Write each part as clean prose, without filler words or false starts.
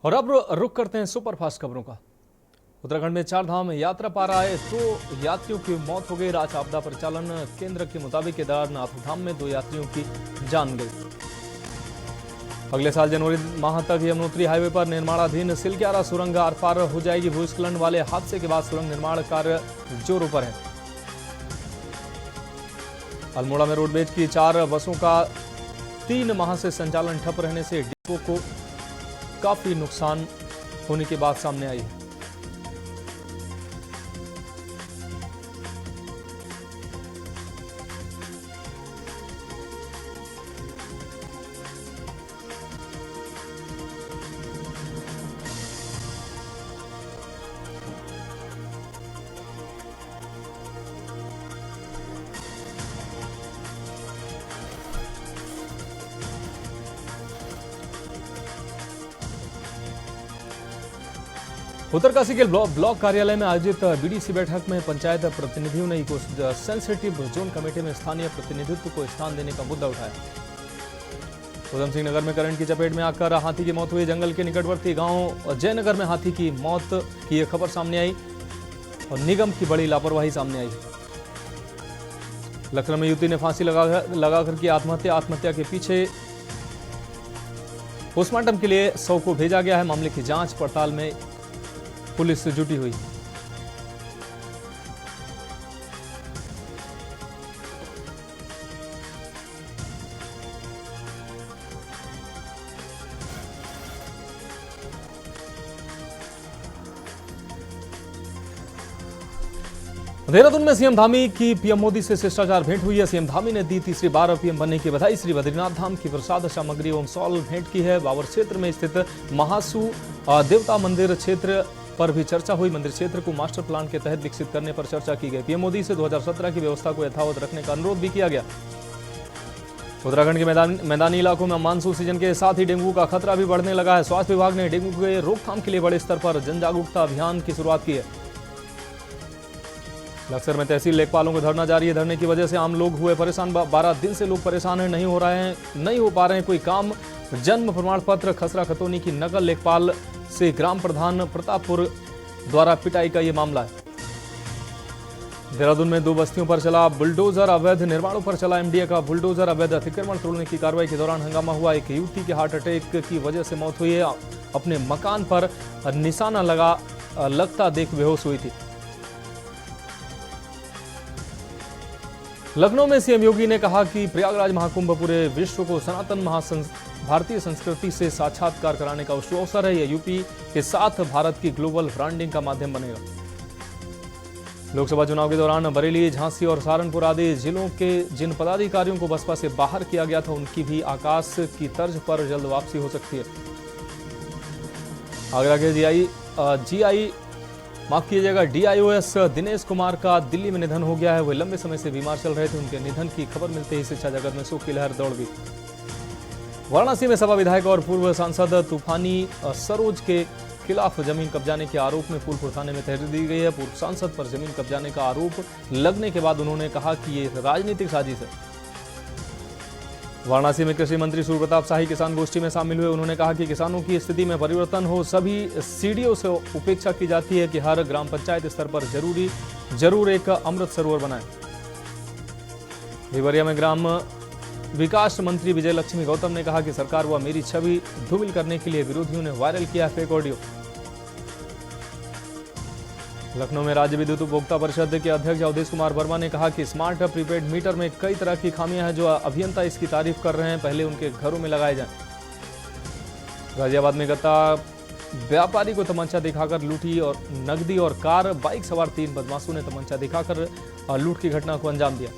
और अब रुक करते हैं सुपरफास्ट खबरों का। उत्तराखंड में 4 धाम यात्रा पारा आए 2 यात्रियों की मौत हो गई। राज्य आपदा परिचालन केंद्र के मुताबिक केदारनाथ धाम में 2 यात्रियों की जान गई। अगले साल जनवरी माह तक यमुनोत्री हाईवे पर निर्माणाधीन सिलक्यारा सुरंग आर पार हो जाएगी। भूस्खलन वाले हादसे के बाद सुरंग निर्माण कार्य जोरों पर है। अल्मोड़ा में रोडवेज की 4 बसों का 3 माह से संचालन ठप रहने से डिपो को काफी नुकसान होने की बात सामने आई है। उत्तरकाशी के ब्लॉक कार्यालय में आयोजित बीडीसी बैठक में पंचायत प्रतिनिधियों ने इको सेंसिटिव जोन कमेटी में स्थानीय प्रतिनिधित्व को स्थान देने का मुद्दा उठाया। उधम सिंह नगर में करंट की चपेट में आकर हाथी की मौत हुई। जंगल के निकटवर्ती गांव जयनगर में हाथी की मौत की यह खबर सामने आई और निगम की बड़ी लापरवाही सामने आई। लखनऊ में युवती ने फांसी लगाकर की आत्महत्या। आत्महत्या के पीछे पोस्टमार्टम के लिए शव को भेजा गया है। मामले की जांच पड़ताल में पुलिस जुटी हुई। देहरादून में सीएम धामी की पीएम मोदी से शिष्टाचार भेंट हुई है। सीएम धामी ने दी तीसरी बार पीएम बनने की बधाई। श्री बद्रीनाथ धाम की प्रसाद सामग्री एवं सॉल भेंट की है। बाबर क्षेत्र में स्थित महासू देवता मंदिर क्षेत्र पर भी चर्चा हुई। मंदिर क्षेत्र को मास्टर प्लान के तहत विकसित करने पर चर्चा की गई। पीएम मोदी से 2017 की व्यवस्था को यथावत रखने का अनुरोध भी किया गया। उत्तराखंड के मैदानी इलाकों में मानसून सीजन के साथ ही डेंगू का खतरा भी बढ़ने लगा है। स्वास्थ्य विभाग ने डेंगू के रोकथाम के लिए बड़े स्तर पर जन जागरूकता अभियान की शुरुआत की है। लक्सर में तहसील लेखपालों को धरना जारी है। धरने की वजह से आम लोग हुए परेशान। 12 दिन से लोग परेशान हैं। नहीं हो पा रहे हैं कोई काम। जन्म प्रमाण पत्र खसरा खतौनी की नकल। लेखपाल से ग्राम प्रधान प्रतापपुर द्वारा पिटाई का यह मामला है। देहरादून में 2 बस्तियों पर चला बुलडोजर। अवैध निर्माणों पर चला एमडीए का बुलडोजर। अवैध अतिक्रमण तोड़ने की कार्रवाई के दौरान हंगामा हुआ। एक युवती के हार्ट अटैक की वजह से मौत हुई है। अपने मकान पर निशाना लगता देख बेहोश हुई थी। लखनऊ में सीएम योगी ने कहा कि प्रयागराज महाकुंभ पूरे विश्व को सनातन भारतीय संस्कृति से साक्षात्कार कराने का अवसर है। यह यूपी के साथ भारत की ग्लोबल ब्रांडिंग का माध्यम बनेगा। लोकसभा चुनाव के दौरान बरेली, झांसी और सहारनपुर आदि जिलों के जिन पदाधिकारियों को बसपा से बाहर किया गया था, उनकी भी आकाश की तर्ज पर जल्द वापसी हो सकती है। आगरा के DIOS दिनेश कुमार का दिल्ली में निधन हो गया है। वे लंबे समय से बीमार चल रहे थे। उनके निधन की खबर मिलते ही शिक्षा जगत में शोक की लहर दौड़ गई। वाराणसी में सपा विधायक और पूर्व सांसद तूफानी सरोज के खिलाफ जमीन कब्जाने के आरोप में फूलपुर थाने में तहरीर दी गई है। पूर्व सांसद पर जमीन कब्जाने का आरोप लगने के बाद उन्होंने कहा कि ये राजनीतिक साजिश है। वाराणसी में कृषि मंत्री सूर्य प्रताप शाही किसान गोष्ठी में शामिल हुए। उन्होंने कहा कि किसानों की स्थिति में परिवर्तन हो। सभी सीडीओ से उपेक्षा की जाती है कि हर ग्राम पंचायत स्तर पर जरूर एक अमृत सरोवर बनाएं। देवरिया में ग्राम विकास मंत्री विजय लक्ष्मी गौतम ने कहा कि सरकार व मेरी छवि धूमिल करने के लिए विरोधियों ने वायरल किया फेक ऑडियो। लखनऊ में राज्य विद्युत उपभोक्ता परिषद के अध्यक्ष अवधेश कुमार वर्मा ने कहा कि स्मार्ट प्रीपेड मीटर में कई तरह की खामियां हैं। जो अभियंता इसकी तारीफ कर रहे हैं, पहले उनके घरों में लगाए जाएं। गाजियाबाद में गत्ता व्यापारी को तमंचा दिखाकर लूटी और नकदी और कार। बाइक सवार 3 बदमाशों ने तमंचा दिखाकर लूट की घटना को अंजाम दिया।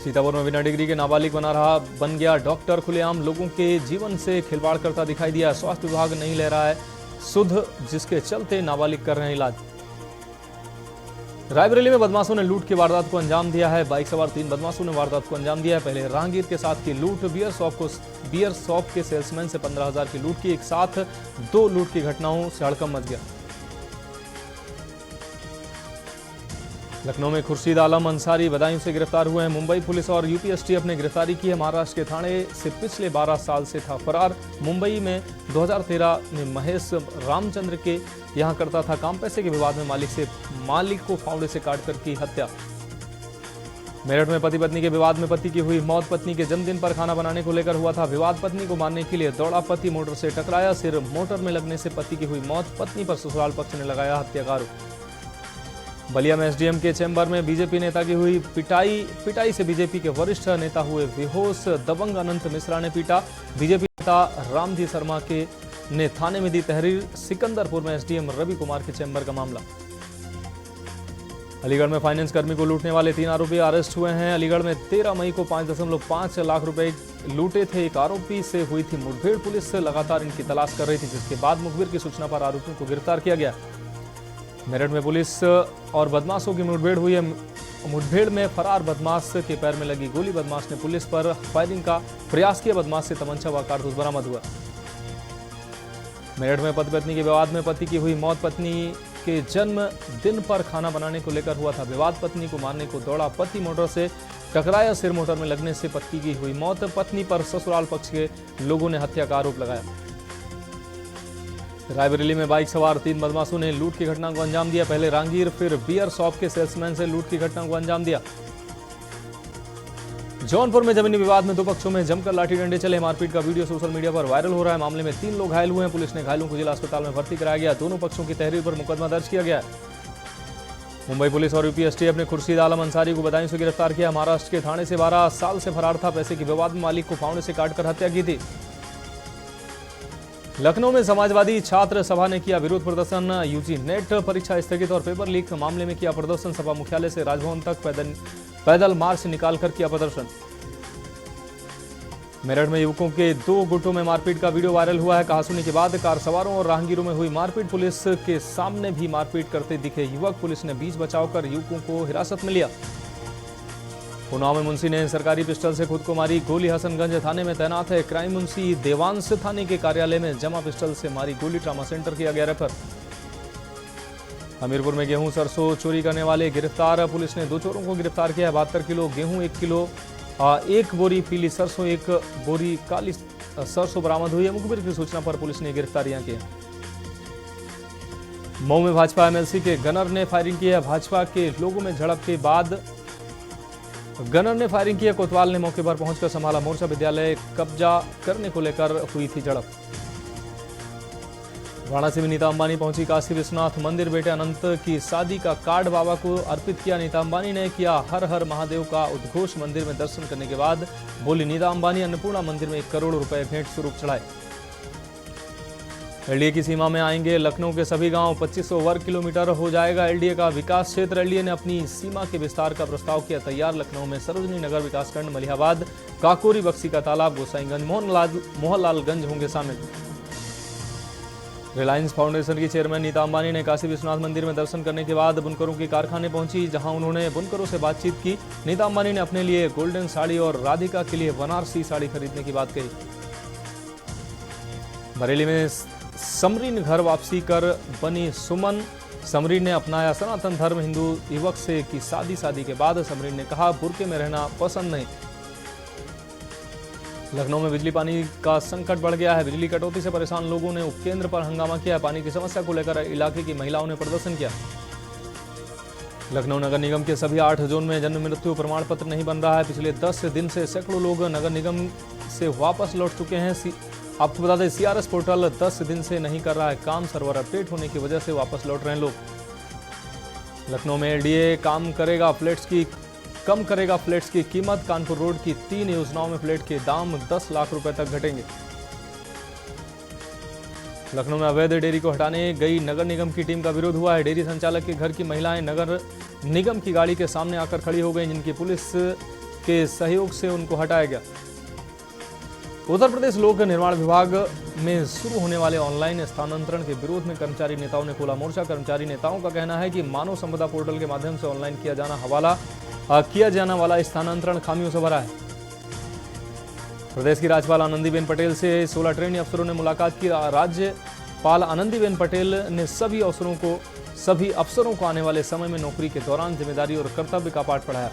सीतापुर में बिना डिग्री के नाबालिग बन गया डॉक्टर। खुलेआम लोगों के जीवन से खिलवाड़ करता दिखाई दिया। स्वास्थ्य विभाग नहीं ले रहा है सुध, जिसके चलते नाबालिग कर रहे हैं इलाज। रायबरेली में बदमाशों ने लूट की वारदात को अंजाम दिया है। बाइक सवार 3 बदमाशों ने वारदात को अंजाम दिया है। पहले राहगीर के साथ की लूट। बियर शॉप के सेल्समैन से 15,000 की लूट की। एक साथ 2 लूट की घटनाओं से हड़कंप मच गया। लखनऊ में खुर्शीद आलम अंसारी बदायूं से गिरफ्तार हुए हैं। मुंबई पुलिस और यूपीएसटीएफ ने गिरफ्तारी की है। महाराष्ट्र के थाने से पिछले 12 साल से था फरार। मुंबई में 2013 में महेश रामचंद्र के यहां करता था काम। पैसे के विवाद में मालिक को फावड़े से काटकर की हत्या। मेरठ में पति पत्नी के विवाद में पति की हुई मौत। पत्नी के जन्मदिन पर खाना बनाने को लेकर हुआ था विवाद। पत्नी को मारने के लिए दौड़ा, पति मोटर से टकराया, सिर मोटर में लगने से पति की हुई मौत। पत्नी पर ससुराल पक्ष ने लगाया हत्या का आरोप। बलिया में एसडीएम के चैम्बर में बीजेपी नेता की हुई पिटाई से बीजेपी के वरिष्ठ नेता हुए बेहोश। दबंग अनंत मिश्रा ने पीटा। बीजेपी नेता रामजी शर्मा ने थाने में दी तहरीर। सिकंदरपुर में एसडीएम रवि कुमार के चैम्बर का मामला। अलीगढ़ में फाइनेंस कर्मी को लूटने वाले 3 आरोपी अरेस्ट हुए हैं। अलीगढ़ में 13 मई को 5.5 लाख रुपए लूटे थे। एक आरोपी से हुई थी मुठभेड़। पुलिस लगातार इनकी तलाश कर रही थी, जिसके बाद मुखबिर की सूचना पर आरोपियों को गिरफ्तार किया गया। मेरठ में पुलिस और बदमाशों की मुठभेड़ हुई है। मुठभेड़ में फरार बदमाश के पैर में लगी गोली। बदमाश ने पुलिस पर फायरिंग का प्रयास किया। बदमाश से तमंचा व कारतूस बरामद हुआ। मेरठ में पति पत्नी के विवाद में पति की हुई मौत। पत्नी के जन्म दिन पर खाना बनाने को लेकर हुआ था विवाद। पत्नी को मारने को दौड़ा, पति मोटर से टकराया, सिर मोटर में लगने से पति की हुई मौत। पत्नी पर ससुराल पक्ष के लोगों ने हत्या का आरोप लगाया। रायबरेली में बाइक सवार 3 बदमाशों ने लूट की घटना को अंजाम दिया। पहले रांगीर फिर बियर शॉप के सेल्समैन से लूट की घटना को अंजाम दिया। जौनपुर में जमीनी विवाद में 2 पक्षों में जमकर लाठी डंडे चले। मारपीट का वीडियो सोशल मीडिया पर वायरल हो रहा है। मामले में 3 लोग घायल हुए हैं। पुलिस ने घायलों को जिला अस्पताल में भर्ती कराया गया। दोनों पक्षों की तहरीर पर मुकदमा दर्ज किया गया है। मुंबई पुलिस और यूपीएसटीएफ ने खुर्शीद आलम अंसारी को बदायूं से गिरफ्तार किया। महाराष्ट्र के थाने से 12 साल से फरार था। पैसे के विवाद में मालिक को फावड़े से काटकर हत्या की थी। लखनऊ में समाजवादी छात्र सभा ने किया विरोध प्रदर्शन। यूजी नेट परीक्षा स्थगित और पेपर लीक मामले में किया प्रदर्शन। सभा मुख्यालय से राजभवन तक पैदल मार्च निकालकर किया प्रदर्शन। मेरठ में युवकों के 2 गुटों में मारपीट का वीडियो वायरल हुआ है। कहासुनी के बाद कार सवारों और राहगीरों में हुई मारपीट। पुलिस के सामने भी मारपीट करते दिखे युवक। पुलिस ने बीच बचाव कर युवकों को हिरासत में लिया। उन्नाव में मुंशी ने सरकारी पिस्टल से खुद को मारी गोली। हसनगंज थाने में तैनात है क्राइम मुंशी देवांश थाने के कार्यालय में जमा पिस्टल से मारी गोली। ट्रामा सेंटर किया गया रेफर। हमीरपुर में गेहूं सरसों चोरी करने वाले गिरफ्तार। पुलिस ने 2 चोरों को गिरफ्तार किया। 72 किलो गेहूं, 1 किलो 1 बोरी पीली सरसों, 1 बोरी काली सरसों बरामद हुई है। मुखबिर की सूचना पर पुलिस ने गिरफ्तारियां की। मऊ में भाजपा एमएलसी के गनर ने फायरिंग की है। भाजपा के लोगों में झड़प के बाद गनर ने फायरिंग की है। कोतवाल ने मौके पर पहुंचकर संभाला मोर्चा। विद्यालय कब्जा करने को लेकर हुई थी झड़प। वाराणसी में नीता अंबानी पहुंची काशी विश्वनाथ मंदिर। बेटे अनंत की शादी का कार्ड बाबा को अर्पित किया। नीता अंबानी ने किया हर हर महादेव का उद्घोष। मंदिर में दर्शन करने के बाद बोली नीता अंबानी, अन्नपूर्णा मंदिर में 1 करोड़ रुपए भेंट स्वरूप चढ़ाए। एलडीए की सीमा में आएंगे लखनऊ के सभी गांव। 2500 वर्ग किलोमीटर हो जाएगा एलडीए का विकास क्षेत्र। एलडीए ने अपनी सीमा के विस्तार का प्रस्ताव किया तैयार। लखनऊ में सरोजनी नगर विकासखंड, मलिहाबाद, काकोरी, बक्सी का तालाब, गोसाईगंज, मोहनलालगंज होंगे शामिल। रिलायंस फाउंडेशन की चेयरमैन नीता अंबानी ने काशी विश्वनाथ मंदिर में दर्शन करने के बाद बुनकरों के कारखाने पहुंची, जहां उन्होंने बुनकरों से बातचीत की। नीता अंबानी ने अपने लिए गोल्डन साड़ी और राधिका के लिए बनारसी साड़ी खरीदने की बात कही। बरेली में समरीन घर वापसी कर बनी सुमन। समरीन ने अपनाया सनातन धर्म। हिंदू युवक से की शादी के बाद समरीन ने कहा बुर्के में रहना पसंद नहीं। लखनऊ में बिजली पानी का संकट बढ़ गया है। बिजली कटौती से परेशान लोगों ने उपकेंद्र पर हंगामा किया। पानी की समस्या को लेकर इलाके की महिलाओं ने प्रदर्शन किया। लखनऊ नगर निगम के सभी 8 जोन में जन्म मृत्यु प्रमाण पत्र नहीं बन रहा है। पिछले 10 दिन से सैकड़ों लोग नगर निगम से वापस लौट चुके हैं। आपको बता दें सीआरएस पोर्टल 10 दिन से नहीं कर रहा है काम। सर्वर अपडेट होने की वजह से वापस लौट रहे हैं लोग। लखनऊ में एलडीए कम करेगा फ्लैट्स की कीमत। कानपुर रोड की 3 योजनाओं में फ्लैट के दाम 10 लाख रुपए तक घटेंगे। लखनऊ में अवैध डेयरी को हटाने गई नगर निगम की टीम का विरोध हुआ है। डेयरी संचालक के घर की महिलाएं नगर निगम की गाड़ी के सामने आकर खड़ी हो गई, जिनकी पुलिस के सहयोग से उनको हटाया गया। उत्तर प्रदेश लोक निर्माण विभाग में शुरू होने वाले ऑनलाइन स्थानांतरण के विरोध में कर्मचारी नेताओं ने खोला मोर्चा। कर्मचारी नेताओं का कहना है कि मानव संपदा पोर्टल के माध्यम से ऑनलाइन किया जाना वाला स्थानांतरण खामियों से भरा है। प्रदेश की राज्यपाल आनंदीबेन पटेल से 16 ट्रेनी अफसरों ने मुलाकात की। राज्यपाल आनंदीबेन पटेल ने सभी अफसरों को सभी अफसरों को आने वाले समय में नौकरी के दौरान जिम्मेदारी और कर्तव्य का पाठ पढ़ाया।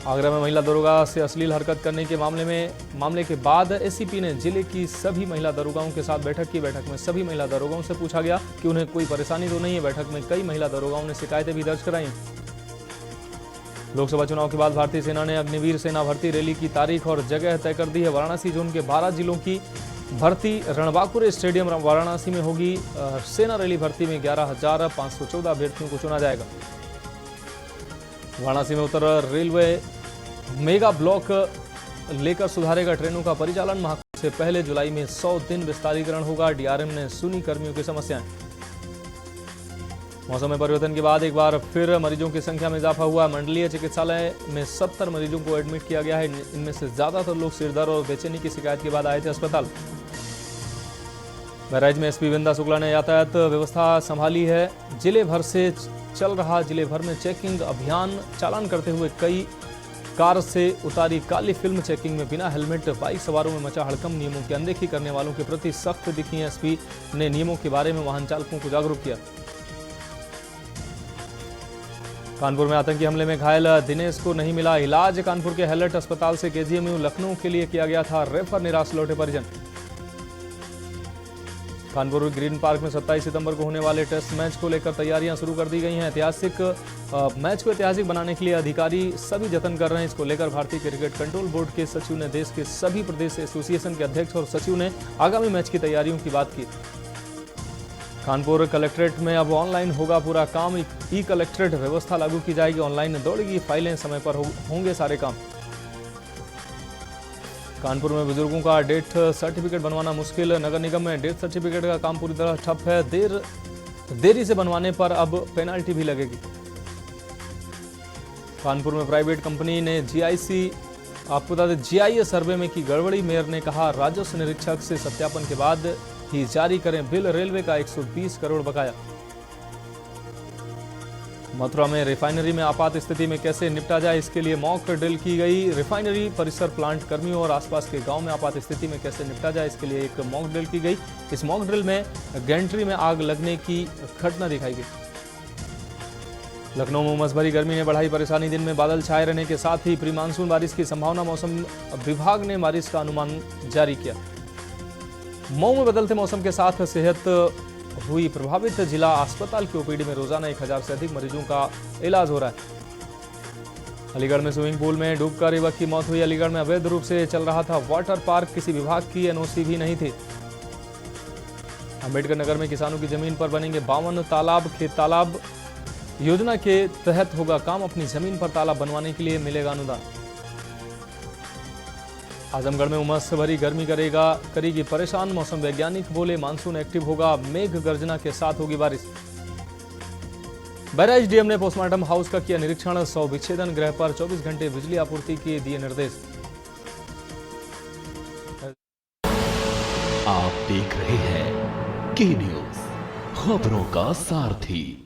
आगरा में महिला दरोगा से अश्लील हरकत करने के मामले के बाद एसीपी ने जिले की सभी महिला दरोगाओं के साथ बैठक की। बैठक में सभी महिला दरोगाओं से पूछा गया कि उन्हें कोई परेशानी तो नहीं है। बैठक में कई महिला दरोगाओं ने शिकायतें भी दर्ज कराई। लोकसभा चुनाव के बाद भारतीय सेना ने अग्निवीर सेना भर्ती रैली की तारीख और जगह तय कर दी है। वाराणसी जोन के 12 जिलों की भर्ती रणबांकुरे स्टेडियम वाराणसी में होगी। सेना रैली भर्ती में 11,514 अभ्यर्थियों को चुना जाएगा। वाराणसी में उत्तर रेलवे मेगा ब्लॉक लेकर सुधारेगा ट्रेनों का परिचालन। माह से पहले जुलाई में 100 दिन विस्तारीकरण होगा। डीआरएम ने सुनी कर्मियों की समस्याएं। मौसम में परिवर्तन के बाद एक बार फिर मरीजों की संख्या में इजाफा हुआ। मंडलीय चिकित्सालय में 70 मरीजों को एडमिट किया गया है। इनमें से ज्यादातर लोग सिरदर्द और बेचैनी की शिकायत के बाद आए थे अस्पताल। बहराइच में एसपी विंदा शुक्ला ने यातायात व्यवस्था संभाली है। जिले भर से चल रहा जिले भर में चेकिंग अभियान। चालान करते हुए कई कार से उतारी काली फिल्म। चेकिंग में बिना हेलमेट बाइक सवारों में मचा हड़कंप। नियमों की अनदेखी करने वालों के प्रति सख्त दिखी। एसपी ने नियमों के बारे में वाहन चालकों को जागरूक किया। कानपुर में आतंकी हमले में घायल दिनेश को नहीं मिला इलाज। कानपुर के हैलट अस्पताल से केजीएमयू लखनऊ के लिए किया गया था रेफर। निराश लौटे परिजन। कानपुर ग्रीन पार्क में 27 सितंबर को होने वाले टेस्ट मैच को लेकर तैयारियां शुरू कर दी गई हैं। ऐतिहासिक मैच को ऐतिहासिक बनाने के लिए अधिकारी सभी जतन कर रहे हैं। इसको लेकर भारतीय क्रिकेट कंट्रोल बोर्ड के सचिव ने देश के सभी प्रदेश एसोसिएशन के अध्यक्ष और सचिव ने आगामी मैच की तैयारियों की बात की। कानपुर कलेक्ट्रेट में अब ऑनलाइन होगा पूरा काम। ई कलेक्ट्रेट व्यवस्था लागू की जाएगी। ऑनलाइन दौड़ेगी फाइलें। समय पर होंगे सारे काम। कानपुर में बुजुर्गों का डेथ सर्टिफिकेट बनवाना मुश्किल। नगर निगम में डेथ सर्टिफिकेट का काम पूरी तरह ठप है। देरी से बनवाने पर अब पेनाल्टी भी लगेगी। कानपुर में प्राइवेट कंपनी ने आपको बता दें जीआईएस सर्वे में की गड़बड़ी। मेयर ने कहा राजस्व निरीक्षक से सत्यापन के बाद ही जारी करें बिल। रेलवे का 120 करोड़ बकाया। मथुरा में रिफाइनरी में आपात स्थिति में कैसे निपटा जाए, इसके लिए मॉक ड्रिल की गई। रिफाइनरी परिसर प्लांट कर्मियों और आसपास के गांव में आपात स्थिति में कैसे निपटा जाए, इसके लिए एक मॉक ड्रिल की गई। इस मॉक ड्रिल में गैंट्री में आग लगने की घटना दिखाई गई। लखनऊ में उमस भरी गर्मी ने बढ़ाई परेशानी। दिन में बादल छाए रहने के साथ ही प्री मानसून बारिश की संभावना। मौसम विभाग ने बारिश का अनुमान जारी किया। मऊ में बदलते मौसम के साथ सेहत हुई प्रभावित। जिला अस्पताल की ओपीडी में रोजाना 1000 से अधिक मरीजों का इलाज हो रहा है। अलीगढ़ में स्विमिंग पूल में डूबकर युवक की मौत हुई। अलीगढ़ में अवैध रूप से चल रहा था वाटर पार्क। किसी विभाग की एनओसी भी नहीं थी। अंबेडकर नगर में किसानों की जमीन पर बनेंगे 52 तालाब। खेत तालाब योजना के तहत होगा काम। अपनी जमीन पर तालाब बनवाने के लिए मिलेगा अनुदान। आजमगढ़ में उमस भरी गर्मी करेगी परेशान। मौसम वैज्ञानिक बोले मानसून एक्टिव होगा। मेघ गर्जना के साथ होगी बारिश। बहराइच डीएम ने पोस्टमार्टम हाउस का किया निरीक्षण। 100 विच्छेदन गृह पर 24 घंटे बिजली आपूर्ति के दिए निर्देश। आप देख रहे हैं के न्यूज, खबरों का सारथी।